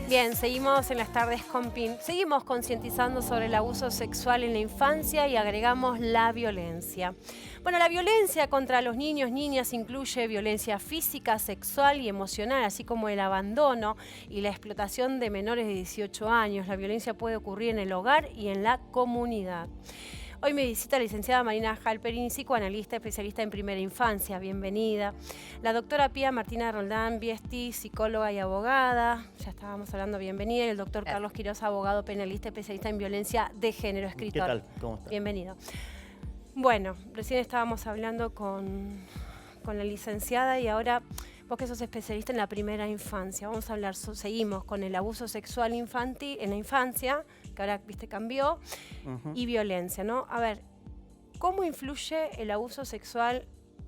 Bien, seguimos en las tardes con PIN. Seguimos concientizando sobre el abuso sexual en la infancia y agregamos la violencia. Bueno, la violencia contra los niños, niñas incluye violencia física, sexual y emocional, así como el abandono y la explotación de menores de 18 años. La violencia puede ocurrir en el hogar y en la comunidad. Hoy me visita la licenciada Marina Halperin, psicoanalista, especialista en primera infancia. Bienvenida. La doctora Pía Martina Roldán Biesti, psicóloga y abogada. Ya estábamos hablando, bienvenida. Y el doctor Carlos Quiroz, abogado penalista, especialista en violencia de género, escritor. ¿Qué tal? ¿Cómo está? Bienvenido. Bueno, recién estábamos hablando con la licenciada y ahora vos que sos especialista en la primera infancia. Vamos a hablar, seguimos con el abuso sexual infantil en la infancia, que ahora, viste, cambió, y violencia, ¿no? A ver, ¿cómo influye el abuso sexual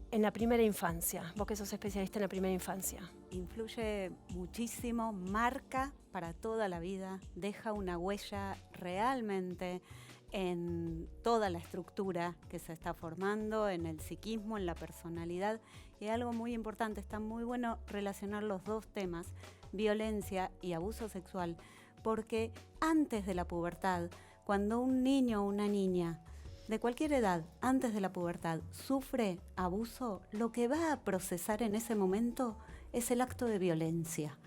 en la primera infancia? Vos que sos especialista en la primera infancia. Influye muchísimo, marca para toda la vida, deja una huella realmente en toda la estructura que se está formando, en el psiquismo, en la personalidad. Y algo muy importante, está muy bueno relacionar los dos temas, violencia y abuso sexual, porque antes de la pubertad, cuando un niño o una niña de cualquier edad, antes de la pubertad, sufre abuso, lo que va a procesar en ese momento es el acto de violencia.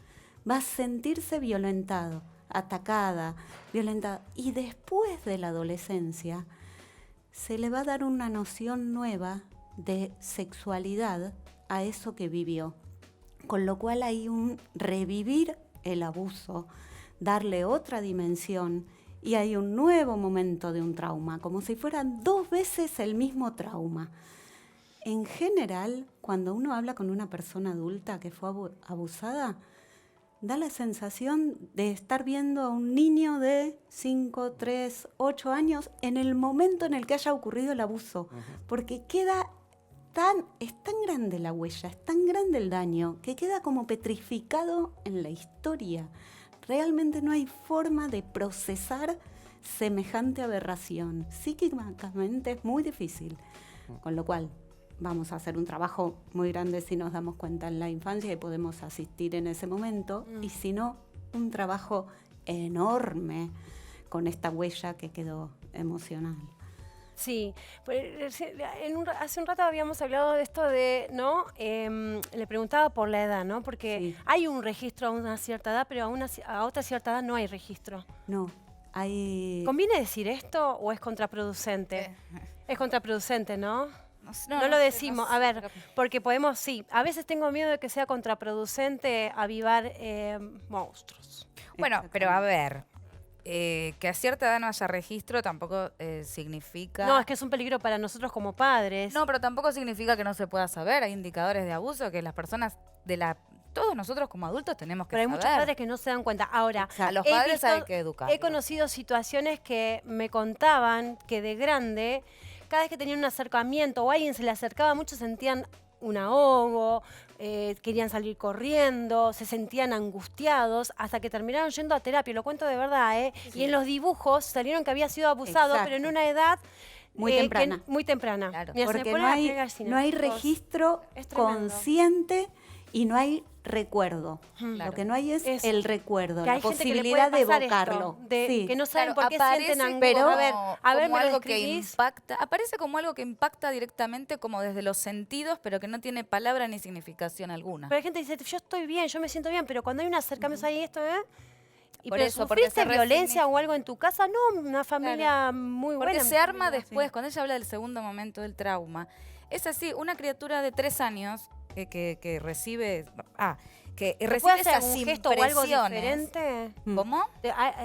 Va a sentirse violentado, atacada, violentada. Y después de la adolescencia, se le va a dar una noción nueva de sexualidad a eso que vivió. Con lo cual hay un revivir el abuso, darle otra dimensión, y hay un nuevo momento de un trauma, como si fueran dos veces el mismo trauma. En general, cuando uno habla con una persona adulta que fue abusada, da la sensación de estar viendo a un niño de 5, 3, 8 años en el momento en el que haya ocurrido el abuso, porque es tan grande la huella, es tan grande el daño, que queda como petrificado en la historia. Realmente no hay forma de procesar semejante aberración. Psíquicamente es muy difícil, con lo cual vamos a hacer un trabajo muy grande si nos damos cuenta en la infancia y podemos asistir en ese momento, y si no, un trabajo enorme con esta huella que quedó emocional. Sí, hace un rato habíamos hablado de esto de, ¿no? Le preguntaba por la edad, ¿no? Porque sí, hay un registro a una cierta edad, pero a otra cierta edad no hay registro. No, hay... ¿Conviene decir esto o es contraproducente? Es contraproducente, ¿no? No lo decimos, a ver, porque podemos, sí, a veces tengo miedo de que sea contraproducente avivar monstruos. Bueno, pero a ver, que a cierta edad no haya registro tampoco significa... No, es que es un peligro para nosotros como padres. No, pero tampoco significa que no se pueda saber. Hay indicadores de abuso que las personas todos nosotros como adultos tenemos que saber. Pero hay muchos padres que no se dan cuenta. Ahora, a los padres hay que educar. He conocido situaciones que me contaban que de grande, cada vez que tenían un acercamiento o alguien se le acercaba mucho, sentían un ahogo, querían salir corriendo, se sentían angustiados, hasta que terminaron yendo a terapia. Lo cuento de verdad, ¿eh? Sí. Y en los dibujos salieron que había sido abusado, pero en una edad muy temprana. Muy temprana. Claro. Porque no hay registro consciente y no hay recuerdo. Claro. Lo que no hay es el recuerdo, la posibilidad de evocarlo. Sí. Que no saben por qué sienten angustia. Pero a ver, como algo que impacta, aparece como algo que impacta directamente como desde los sentidos, pero que no tiene palabra ni significación alguna. Pero la gente dice, yo estoy bien, yo me siento bien, pero cuando hay un acercamiento ahí esto, ¿Y por pero eso, sufriste violencia o algo en tu casa? No, una familia muy buena. Porque se arma después, cuando ella habla del segundo momento del trauma. Es así, una criatura de 3 años que recibe... que recibe esas un gesto o algo impresiones. diferente? ¿Cómo?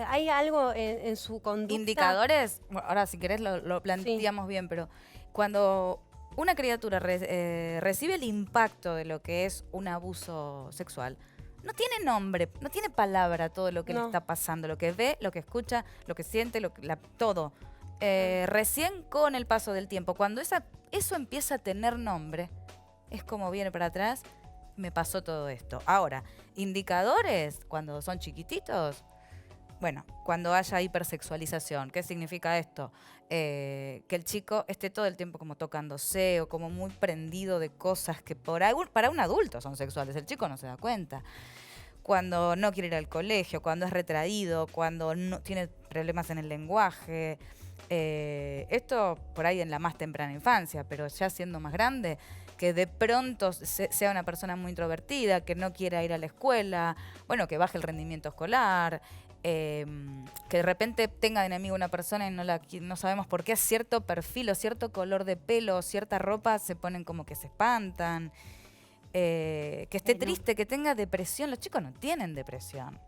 ¿Hay algo en su conducta? Indicadores, bueno, ahora si querés lo planteamos bien, pero cuando una criatura recibe el impacto de lo que es un abuso sexual, no tiene nombre, no tiene palabra todo lo que le está pasando, lo que ve, lo que escucha, lo que siente, todo. Recién con el paso del tiempo, cuando eso empieza a tener nombre, es como viene para atrás, me pasó todo esto. Ahora, indicadores, cuando son chiquititos, bueno, cuando haya hipersexualización, ¿qué significa esto? Que el chico esté todo el tiempo como tocándose o como muy prendido de cosas que para un adulto son sexuales, el chico no se da cuenta. cuando no quiere ir al colegio, cuando es retraído, cuando no tiene problemas en el lenguaje. Esto por ahí en la más temprana infancia, pero ya siendo más grande, que de pronto sea una persona muy introvertida, que no quiera ir a la escuela, bueno, que baje el rendimiento escolar, que de repente tenga de enemigo una persona y no sabemos por qué cierto perfil o cierto color de pelo o cierta ropa se ponen como que se espantan, que esté triste, que tenga depresión. Los chicos no tienen depresión.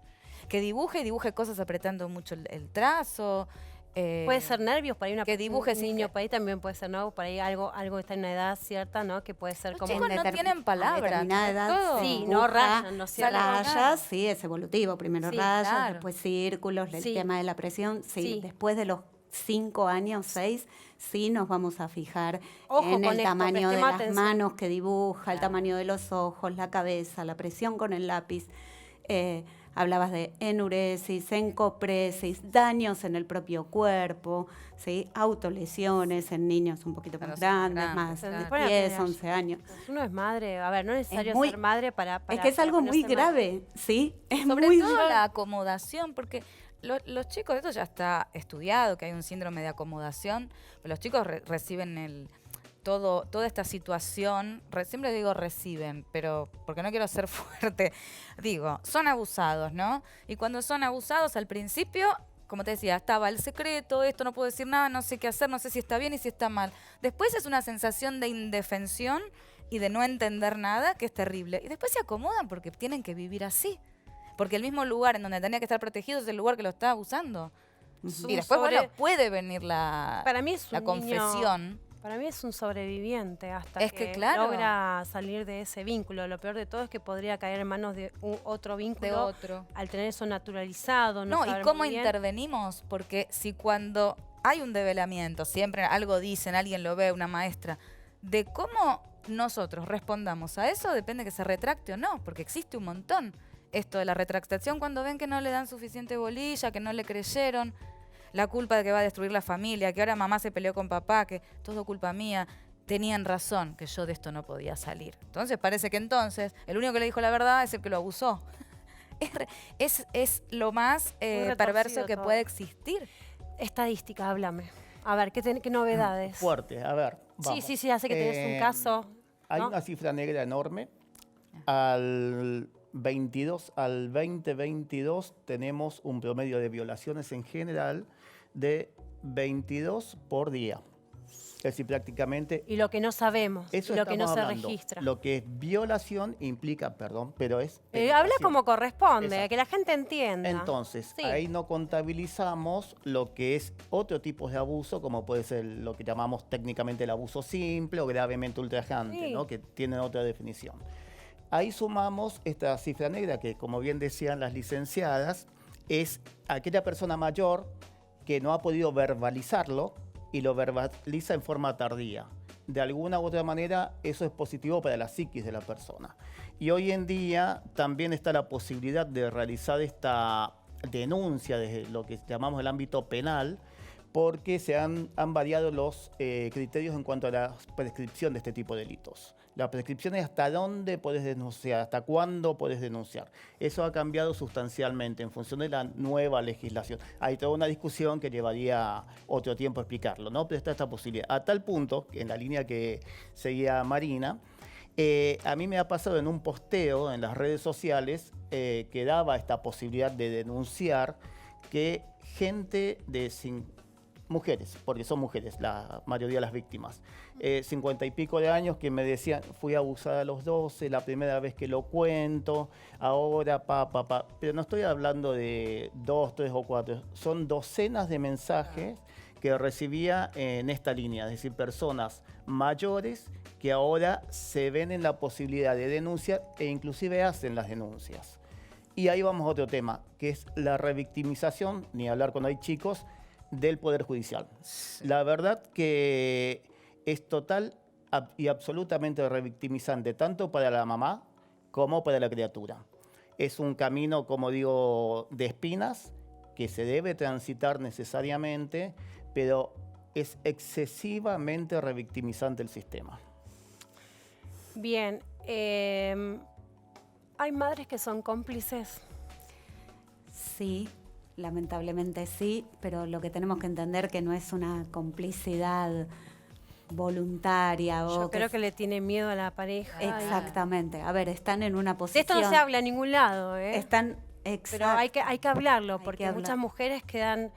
Que dibuje cosas apretando mucho el trazo. Puede ser nervios, para ahí que dibuje un niño, para ahí también puede ser, ¿no? Para ahí algo está en una edad cierta, ¿no? Que puede ser los como... chicos no tienen palabras. determinada edad todo. Sí, no rayan, ¿no es cierto? Rayas, sí, es evolutivo. Primero Sí, rayas, claro. después círculos, el Sí. tema de la presión. Sí, Sí. después de los 5 años, 6, sí nos vamos a fijar Ojo en con el esto, tamaño de prestemos las atención. manos que dibuja, el tamaño de los ojos, la cabeza, la presión con el lápiz. Hablabas de enuresis, encopresis, daños en el propio cuerpo, ¿sí? Autolesiones en niños un poquito más grandes, más claro. de 10, 11 años. Uno es madre, a ver, no es necesario muy- ser madre para Es que es para algo muy ponerse madre. grave, ¿sí? Es Sobre muy todo la acomodación, porque los chicos, esto ya está estudiado, que hay un síndrome de acomodación, pero los chicos reciben toda esta situación, siempre digo reciben, pero porque no quiero ser fuerte, digo, son abusados, ¿no? Y cuando son abusados al principio, como te decía, estaba el secreto, esto no puedo decir nada, no sé qué hacer, no sé si está bien y si está mal. Después es una sensación de indefensión y de no entender nada, que es terrible. Y después se acomodan porque tienen que vivir así. Porque el mismo lugar en donde tenía que estar protegido es el lugar que lo está abusando. Y después, bueno, puede venir Para mí es la un confesión. Para mí es un sobreviviente hasta Es que claro. logra salir de ese vínculo. Lo peor de todo es que podría caer en manos de otro vínculo De otro. al tener eso naturalizado. No, saber ¿y cómo muy bien. intervenimos? Porque si cuando hay un develamiento, siempre algo dicen, alguien lo ve, una maestra, de cómo nosotros respondamos a eso depende que se retracte o no, porque existe un montón. Esto de la retractación cuando ven que no le dan suficiente bolilla, que no le creyeron, la culpa de que va a destruir la familia, que ahora mamá se peleó con papá, que todo culpa mía. Tenían razón que yo de esto no podía salir. Entonces parece que entonces el único que le dijo la verdad es el que lo abusó. Es lo más perverso que todo. puede existir. Estadística, háblame. A ver, ¿qué novedades? Fuerte, a ver. Vamos. Sí, hace que tenés un caso. Hay ¿no? una cifra negra enorme. Al 2022 tenemos un promedio de violaciones en general de 22 por día. Es decir, prácticamente Y lo que no sabemos, eso lo que no estamos se hablando. registra. Lo que es violación implica, perdón, pero es Habla penetración. como corresponde, Exacto. que la gente entienda. Entonces, Sí. ahí no contabilizamos lo que es otro tipo de abuso, como puede ser lo que llamamos técnicamente el abuso simple o gravemente ultrajante, Sí. ¿no? Que tienen otra definición. Ahí sumamos esta cifra negra que, como bien decían las licenciadas, es aquella persona mayor que no ha podido verbalizarlo y lo verbaliza en forma tardía. De alguna u otra manera, eso es positivo para la psiquis de la persona. Y hoy en día también está la posibilidad de realizar esta denuncia desde lo que llamamos el ámbito penal, porque se han variado los criterios en cuanto a la prescripción de este tipo de delitos. La prescripción es hasta dónde puedes denunciar, hasta cuándo puedes denunciar. Eso ha cambiado sustancialmente en función de la nueva legislación. Hay toda una discusión que llevaría otro tiempo explicarlo, ¿no? Pero está esta posibilidad. A tal punto, en la línea que seguía Marina, a mí me ha pasado en un posteo en las redes sociales que daba esta posibilidad de denunciar que gente de mujeres, porque son mujeres la mayoría de las víctimas, 50 y pico de años, que me decían, fui abusada a los 12, la primera vez que lo cuento, ahora pero no estoy hablando de 2, 3 o 4, son docenas de mensajes que recibía en esta línea, es decir, personas mayores que ahora se ven en la posibilidad de denunciar e inclusive hacen las denuncias. Y ahí vamos a otro tema, que es la revictimización, ni hablar cuando hay chicos, del Poder Judicial. La verdad que es total y absolutamente revictimizante, tanto para la mamá como para la criatura. Es un camino, como digo, de espinas, que se debe transitar necesariamente, pero es excesivamente revictimizante el sistema. Bien. ¿Hay madres que son cómplices? Sí, lamentablemente sí, pero lo que tenemos que entender que no es una complicidad voluntaria. Yo creo que le tiene miedo a la pareja. Exactamente. A ver, están en una De posición... esto no se habla en ningún lado, ¿eh? Están... Pero hay que hablarlo, Hay porque que hablar. muchas mujeres quedan...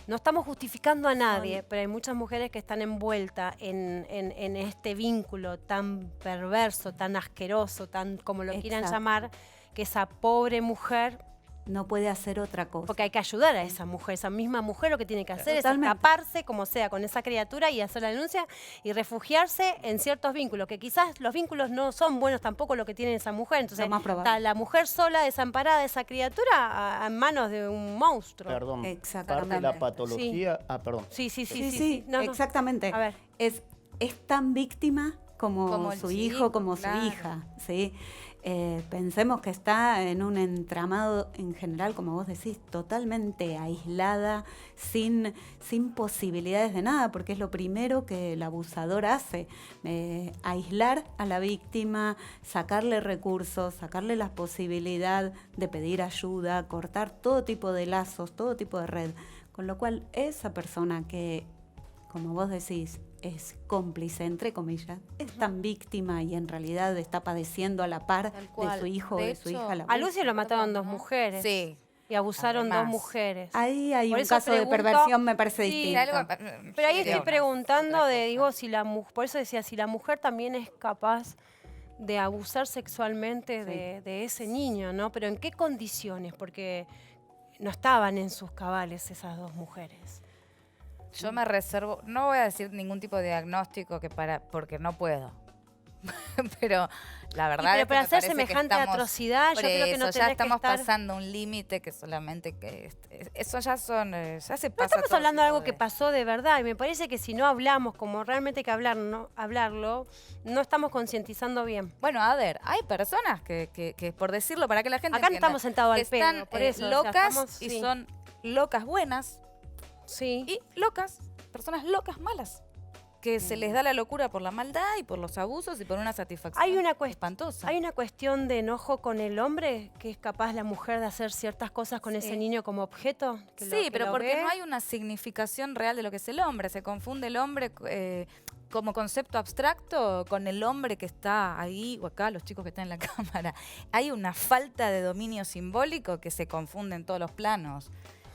No estamos justificando a nadie, pero hay muchas mujeres que están envueltas en este vínculo tan perverso, tan asqueroso, tan como lo quieran Exacto. llamar, que esa pobre mujer, No puede hacer otra cosa. porque hay que ayudar a esa mujer, esa misma mujer lo que tiene que hacer Totalmente. es escaparse como sea con esa criatura y hacer la denuncia y refugiarse en ciertos vínculos, que quizás los vínculos no son buenos tampoco lo que tiene esa mujer. Entonces Lo más probable. está la mujer sola, desamparada, esa criatura en manos de un monstruo. Perdón, Exactamente. parte de la patología... Ah, perdón. Sí. Sí, No, no. exactamente. A ver. Es tan víctima como el su chico, hijo, como claro. su hija, ¿sí? Pensemos que está en un entramado en general, como vos decís, totalmente aislada, sin posibilidades de nada, porque es lo primero que el abusador hace, aislar a la víctima, sacarle recursos, sacarle la posibilidad de pedir ayuda, cortar todo tipo de lazos, todo tipo de red. Con lo cual, esa persona que, como vos decís, es cómplice, entre comillas, es tan víctima y en realidad está padeciendo a la par Tal de cual. su hijo o De de su hecho, hija. la A Lucio lo mataron dos ¿no? mujeres. Sí. Y abusaron dos Además. mujeres. Ahí hay Por un eso caso de pregunto- perversión, me parece Sí, distinto. Pero ahí Sí, estoy no, preguntando otra de, cosa. digo, si por eso decía, si la mujer también es capaz de abusar sexualmente de ese niño, ¿no? Pero ¿en qué condiciones? Porque no estaban en sus cabales esas dos mujeres. Yo me reservo, no voy a decir ningún tipo de diagnóstico porque no puedo. Pero la verdad pero es que para me hacer parece que semejante estamos atrocidad, yo por creo que no eso, tenés ya estamos que estar... pasando un límite que solamente que eso ya son ya se No pasa estamos todo hablando de tipo algo que pasó de verdad y me parece que si no hablamos como realmente hay que hablarlo, no estamos concientizando bien. Bueno, a ver, hay personas que por decirlo, para que la gente Acá no entienda, estamos sentados al que están pedo, por eso. o sea, locas estamos- y sí. son locas buenas Sí. y locas, personas locas malas, que se les da la locura por la maldad y por los abusos y por una satisfacción Hay una espantosa. Hay una cuestión de enojo con el hombre, que es capaz la mujer de hacer ciertas cosas con ese niño como objeto. Sí, pero porque no hay una significación real de lo que es el hombre. Se confunde el hombre como concepto abstracto con el hombre que está ahí o acá, los chicos que están en la cámara. Hay una falta de dominio simbólico que se confunde en todos los planos.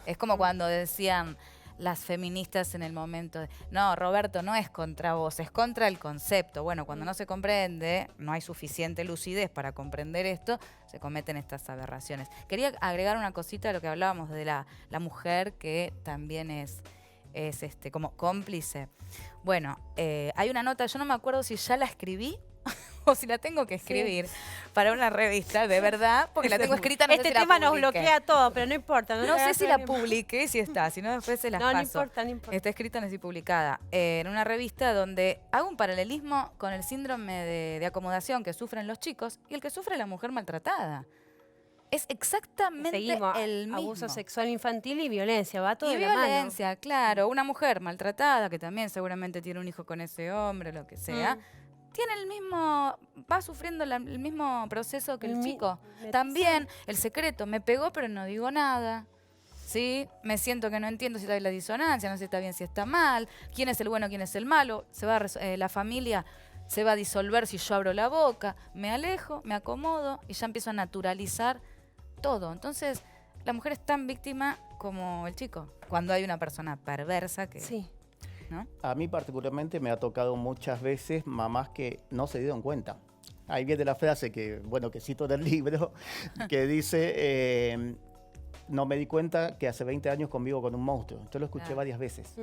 Es como cuando decían las feministas en el momento de, no, Roberto, no es contra vos, es contra el concepto. Bueno, cuando no se comprende, no hay suficiente lucidez para comprender esto, se cometen estas aberraciones. Quería agregar una cosita a lo que hablábamos de la mujer que también es como cómplice. Bueno, hay una nota, yo no me acuerdo si ya la escribí o si la tengo que escribir para una revista, de verdad, porque la tengo escrita, no sé Este si la tema nos publiqué. bloquea todo, pero no importa. No sé si la publiqué, si está, si no después se las No, no paso. importa, no importa. Está escrita, no sé si publicada, en una revista donde hago un paralelismo con el síndrome de acomodación que sufren los chicos y el que sufre la mujer maltratada. Es exactamente Seguimos, el mismo. abuso sexual infantil y violencia, va todo Y de la mano. violencia, claro. Una mujer maltratada, que también seguramente tiene un hijo con ese hombre, lo que sea, tiene el mismo, va sufriendo el mismo proceso que el chico. También, el secreto, me pegó pero no digo nada. ¿Sí? Me siento que no entiendo si está bien la disonancia, no sé si está bien, si está mal, quién es el bueno, quién es el malo, la familia se va a disolver si yo abro la boca, me alejo, me acomodo y ya empiezo a naturalizar todo. Entonces, la mujer es tan víctima como el chico, cuando hay una persona perversa que... Sí. ¿no? A mí particularmente me ha tocado muchas veces mamás que no se dieron cuenta. Ahí viene la frase que, bueno, que cito del libro, que dice, no me di cuenta que hace 20 años convivo con un monstruo. Yo lo escuché Claro. varias veces.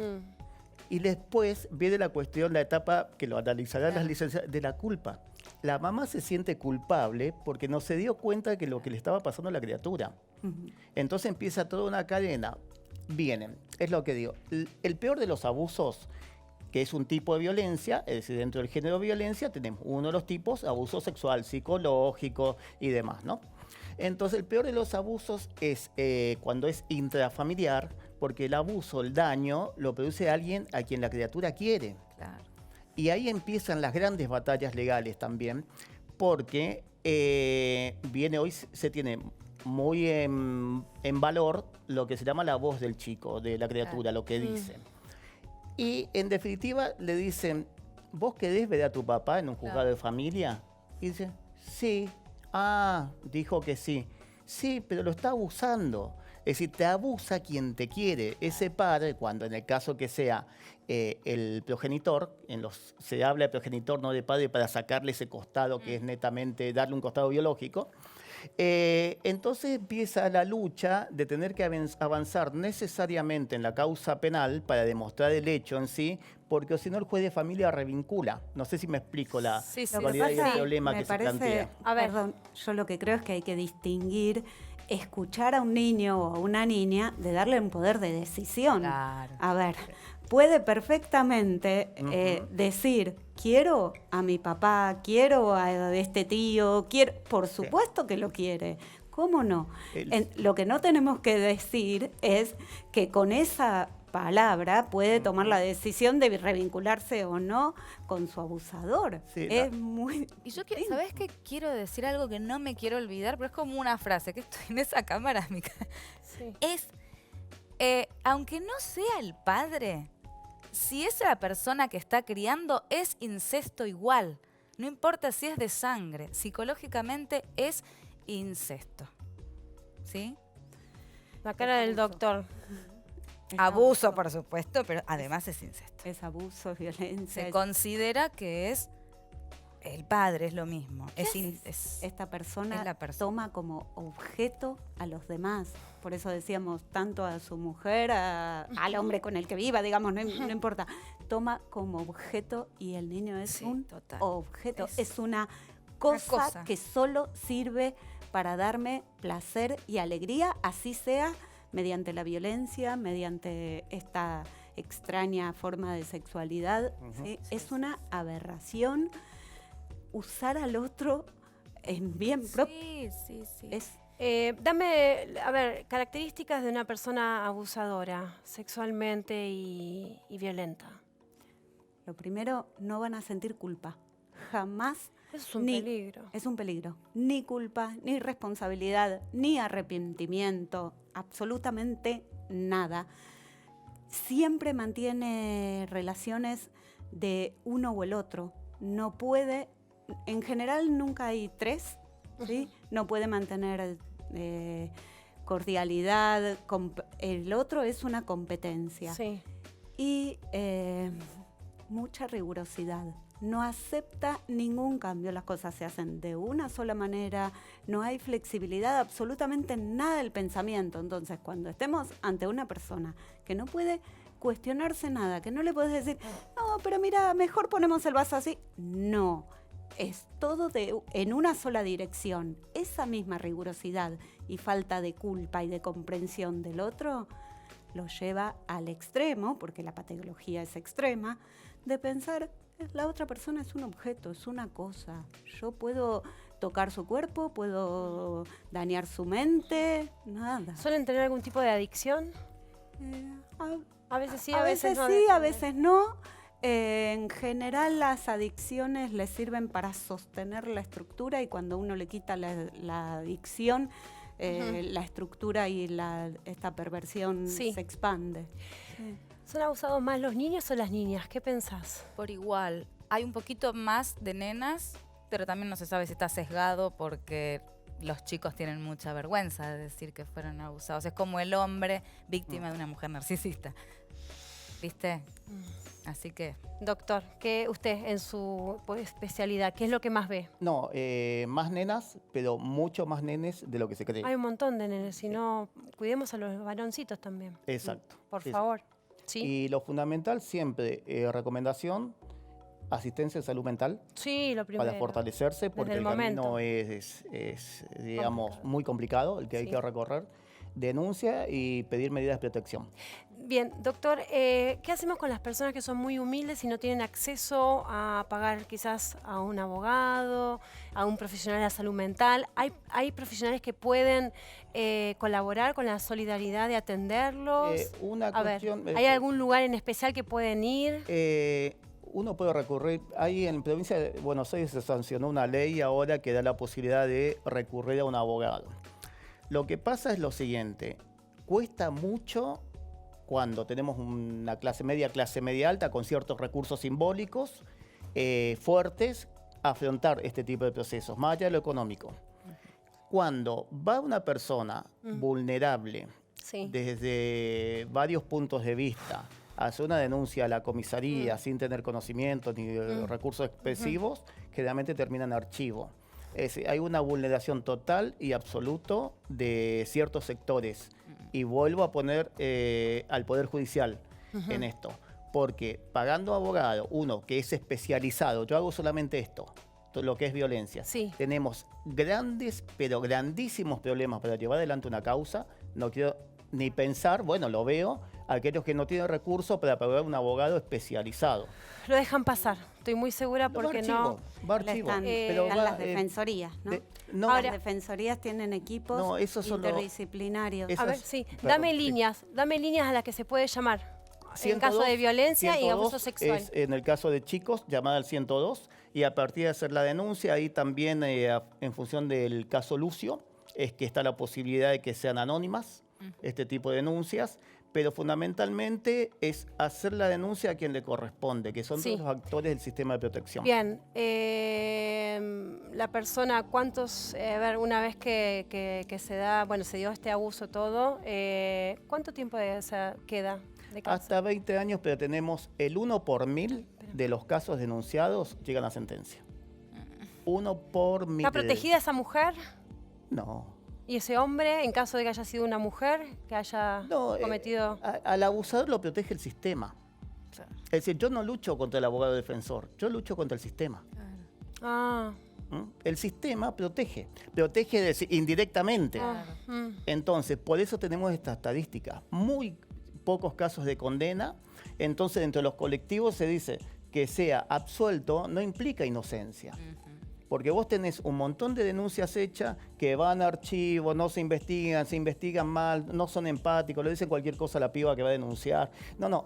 Y después viene la cuestión, la etapa que lo analizarán las licenciadas, de la culpa. La mamá se siente culpable porque no se dio cuenta de que lo que le estaba pasando a la criatura. Entonces empieza toda una cadena. Vienen, es lo que digo, el peor de los abusos, que es un tipo de violencia, es decir, dentro del género de violencia tenemos uno de los tipos, abuso sexual, psicológico y demás, ¿no? Entonces el peor de los abusos es cuando es intrafamiliar, porque el abuso, el daño, lo produce alguien a quien la criatura quiere. Claro. Y ahí empiezan las grandes batallas legales también, porque viene hoy, se tiene muy en valor lo que se llama la voz del chico, de la criatura, lo que dice. Y en definitiva le dicen, ¿vos querés ver a tu papá en un juzgado de familia? Y dice, sí. Ah, dijo que sí. Sí, pero lo está abusando. Es decir, te abusa quien te quiere. Ese padre, cuando en el caso que sea el progenitor, se habla de progenitor, no de padre, para sacarle ese costado que es netamente, darle un costado biológico. Entonces empieza la lucha de tener que avanzar necesariamente en la causa penal para demostrar el hecho en sí, porque si no el juez de familia revincula. No sé si me explico la cualidad y el problema que se plantea. A ver, perdón, yo lo que creo es que hay que distinguir escuchar a un niño o a una niña de darle un poder de decisión. Claro. A ver, puede perfectamente decir, quiero a mi papá, quiero a este tío, quiero, por supuesto que lo quiere. ¿Cómo no? Lo que no tenemos que decir es que con esa palabra puede tomar la decisión de revincularse o no con su abusador. Sí, es muy... Y yo, ¿sabés qué? Quiero decir algo que no me quiero olvidar, pero es como una frase, que estoy en esa cámara, Sí. es, aunque no sea el padre, si es la persona que está criando, es incesto igual. No importa si es de sangre, psicológicamente es incesto. ¿Sí? La cara del doctor. Abuso, por supuesto, pero además es incesto. Es abuso, violencia. Se considera que es el padre, es lo mismo. Esta persona, es la persona. toma como objeto a los demás. Por eso decíamos tanto a su mujer, al hombre con el que viva, digamos, no importa. Toma como objeto y el niño es un objeto. Es una cosa que solo sirve para darme placer y alegría, así sea mediante la violencia, mediante esta extraña forma de sexualidad. ¿Sí? Es una aberración usar al otro en bien propio. Sí. Dame, a ver, características de una persona abusadora sexualmente y violenta. Lo primero, no van a sentir culpa. Jamás. Es un peligro. Es un peligro. Ni culpa, ni responsabilidad, ni arrepentimiento, absolutamente nada. Siempre mantiene relaciones de uno o el otro. No puede, en general nunca hay tres, ¿sí? No puede mantener cordialidad. El otro es una competencia. Sí. Y mucha rigurosidad. No acepta ningún cambio, las cosas se hacen de una sola manera, no hay flexibilidad absolutamente en nada del pensamiento. Entonces, cuando estemos ante una persona que no puede cuestionarse nada, que no le puedes decir, no, pero mira, mejor ponemos el vaso así. No, es todo en una sola dirección. Esa misma rigurosidad y falta de culpa y de comprensión del otro lo lleva al extremo, porque la patología es extrema, de pensar, la otra persona es un objeto, es una cosa. Yo puedo tocar su cuerpo, puedo dañar su mente, nada. ¿Suelen tener algún tipo de adicción? A veces sí, a veces no. Sí, a veces no. En general las adicciones les sirven para sostener la estructura y cuando uno le quita la adicción, la estructura y esta perversión se expande. Sí. ¿Son abusados más los niños o las niñas? ¿Qué pensás? Por igual. Hay un poquito más de nenas, pero también no se sabe si está sesgado porque los chicos tienen mucha vergüenza de decir que fueron abusados. Es como el hombre víctima de una mujer narcisista. ¿Viste? Así que... Doctor, ¿qué usted en su especialidad, qué es lo que más ve? No, más nenas, pero mucho más nenes de lo que se cree. Hay un montón de nenes, si no, cuidemos a los varoncitos también. Exacto. Por favor. ¿Sí? Y lo fundamental siempre, recomendación, asistencia de salud mental. Sí, lo primero. Para fortalecerse, porque el camino es digamos, muy complicado, el que hay que recorrer. Denuncia y pedir medidas de protección. Bien, doctor, ¿qué hacemos con las personas que son muy humildes y no tienen acceso a pagar quizás a un abogado, a un profesional de la salud mental? ¿Hay profesionales que pueden colaborar con la solidaridad de atenderlos? Una cuestión, ¿hay algún lugar en especial que pueden ir? uno puede recurrir, ahí en provincia de Buenos Aires se sancionó una ley ahora que da la posibilidad de recurrir a un abogado. Lo que pasa es lo siguiente, cuesta mucho cuando tenemos una clase media alta con ciertos recursos simbólicos fuertes, afrontar este tipo de procesos, más allá de lo económico. Cuando va una persona vulnerable Sí. desde varios puntos de vista, hace una denuncia a la comisaría sin tener conocimiento ni recursos expresivos, generalmente termina en archivo. Hay una vulneración total y absoluta de ciertos sectores. Y vuelvo a poner al Poder Judicial en esto. Porque pagando abogado, uno que es especializado, yo hago solamente esto, lo que es violencia. Sí. Tenemos grandes, pero grandísimos problemas para llevar adelante una causa. No quiero ni pensar, bueno, lo veo, aquellos que no tienen recursos para pagar un abogado especializado. Lo dejan pasar, estoy muy segura porque no... Va archivo. Están las defensorías, ¿no? no, Ahora- Las defensorías tienen equipos No, esos son los- interdisciplinarios. Es- A ver, Esas- sí, perdón, dame sí. líneas a las que se puede llamar en 102, caso de violencia y 102 abuso sexual. Es, en el caso de chicos, llamada al 102, y a partir de hacer la denuncia, ahí también, en función del caso Lucio, es que está la posibilidad de que sean anónimas este tipo de denuncias, pero fundamentalmente es hacer la denuncia a quien le corresponde, que son Sí. todos los actores del sistema de protección. Bien, la persona, ¿cuántos, a ver, una vez que se da, bueno, se dio este abuso todo, ¿cuánto tiempo queda de cárcel? Hasta 20 años, pero tenemos el 1 por 1000 de los casos denunciados llegan a sentencia. 1 por 1000. ¿Está protegida esa mujer No. y ese hombre en caso de que haya sido una mujer que haya No, cometido... al abusador lo protege el sistema. Es decir, yo no lucho contra el abogado defensor, yo lucho contra el sistema. Ah, ¿Mm? El sistema protege indirectamente. ah, Entonces, por eso tenemos esta estadística. Muy pocos casos de condena. Entonces, dentro de los colectivos se dice que sea absuelto no implica inocencia. Porque vos tenés un montón de denuncias hechas que van a archivo, no se investigan mal, no son empáticos, le dicen cualquier cosa a la piba que va a denunciar. No.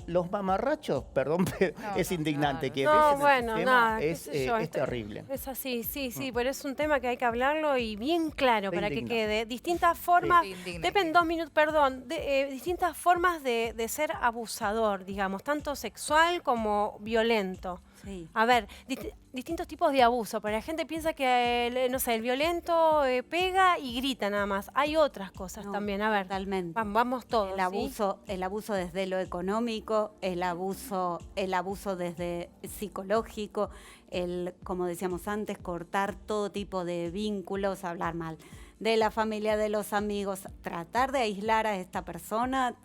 Los mamarrachos, perdón, pero No, es no, indignante claro. que No, ves en el bueno, sistema, nada, qué es sé yo, terrible. es así, sí, pero es un tema que hay que hablarlo y bien claro Te para que indigna. quede. Distintas formas, Te indigna, Tepen, sí. 2 minutos, perdón, distintas formas de ser abusador, digamos, tanto sexual como violento. Sí. A ver, distintos tipos de abuso, pero la gente piensa que, no sé, el violento pega y grita nada más. Hay otras cosas No, también, a ver. Totalmente. Vamos todos. El abuso desde lo económico, el abuso desde psicológico, como decíamos antes, cortar todo tipo de vínculos, hablar mal de la familia, de los amigos, tratar de aislar a esta persona,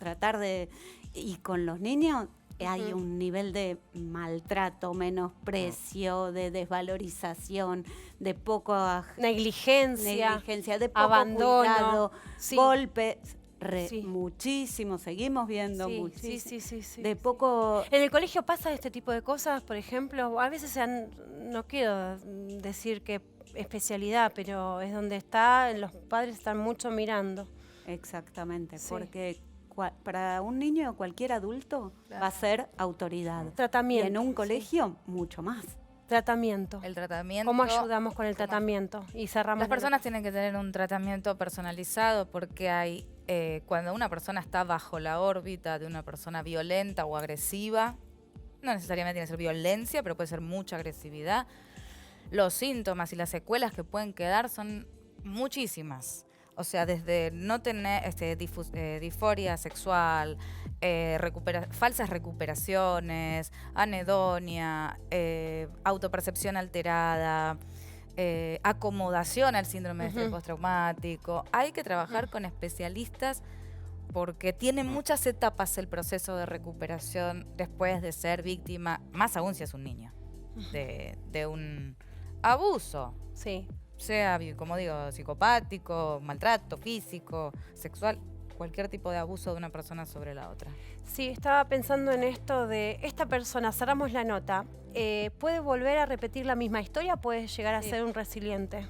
y con los niños hay un nivel de maltrato, menosprecio, de desvalorización, de Negligencia, de poco abandono, cuidado, sí. golpes, Sí. muchísimo, seguimos viendo Sí, muchísimo. sí. De poco... ¿En el colegio pasa este tipo de cosas? Por ejemplo, a veces no quiero decir que especialidad, pero es donde los padres están mucho mirando. Exactamente, Sí. porque para un niño o cualquier adulto Claro. va a ser autoridad. Y Tratamiento. en un sí. colegio, mucho más. Tratamiento. El tratamiento. ¿Cómo ayudamos con el tratamiento? Y cerramos. Las personas tienen que tener un tratamiento personalizado porque hay cuando una persona está bajo la órbita de una persona violenta o agresiva, no necesariamente tiene que ser violencia, pero puede ser mucha agresividad, los síntomas y las secuelas que pueden quedar son muchísimas. O sea, desde no tener disforia sexual, falsas recuperaciones, anedonia, autopercepción alterada, acomodación al síndrome de estrés postraumático. Hay que trabajar con especialistas porque tiene muchas etapas el proceso de recuperación después de ser víctima, más aún si es un niño, de un abuso. Sí. Sea, como digo, psicopático, maltrato físico, sexual, cualquier tipo de abuso de una persona sobre la otra. Sí, estaba pensando en esto de esta persona, cerramos la nota, ¿puede volver a repetir la misma historia? ¿Puede llegar a Sí. ser un resiliente?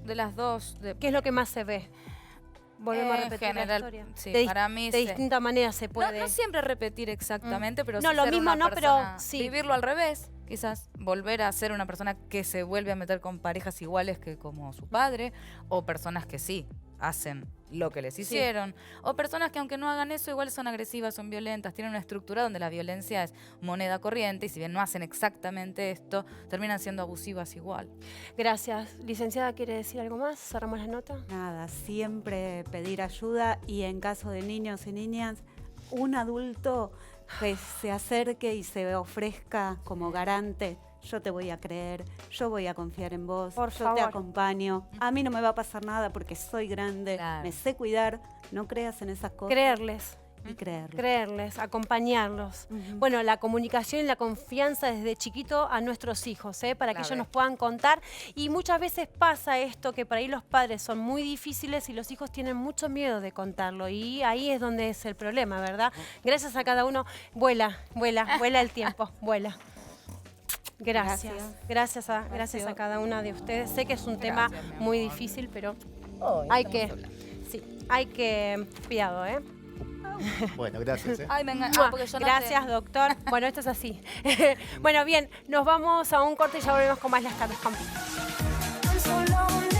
De las dos, ¿Qué es lo que más se ve? volvemos a En repetir general, la historia. sí, de, para mí de sí. distinta manera se puede. No siempre repetir exactamente, pero No, sí lo ser mismo una no, pero persona- sí. Vivirlo al revés, quizás. Volver a ser una persona que se vuelve a meter con parejas iguales que como su padre, o personas que sí hacen lo que les hicieron, o personas que aunque no hagan eso igual son agresivas, son violentas, tienen una estructura donde la violencia es moneda corriente y si bien no hacen exactamente esto, terminan siendo abusivas igual. Gracias. Licenciada, ¿quiere decir algo más? ¿Cerramos la nota? Nada, siempre pedir ayuda y en caso de niños y niñas, un adulto que se acerque y se ofrezca como garante. Yo te voy a creer, yo voy a confiar en vos, Por yo te favor. acompaño. A mí no me va a pasar nada porque soy grande, Claro. me sé cuidar. No creas en esas cosas. Creerles. Y creerlo. Creerles, acompañarlos. Ujú. Bueno, la comunicación y la confianza desde chiquito a nuestros hijos, para que ellos Clave. nos puedan contar. Y muchas veces pasa esto, que por ahí los padres son muy difíciles y los hijos tienen mucho miedo de contarlo. Y ahí es donde es el problema, ¿verdad? Gracias a cada uno. Vuela, vuela, vuela el tiempo, vuela. Gracias. Gracias a cada una de ustedes. Sé que es un tema Gracias, mi muy amor. difícil, pero Oh, hay estamos que, hablando. hay que, cuidado, Bueno, gracias. Ay, me engan- Mua. porque yo no Gracias, te- doctor. Bueno, esto es así. Bueno, bien, nos vamos a un corte y ya volvemos con más Las Tardes con Pi. Solo un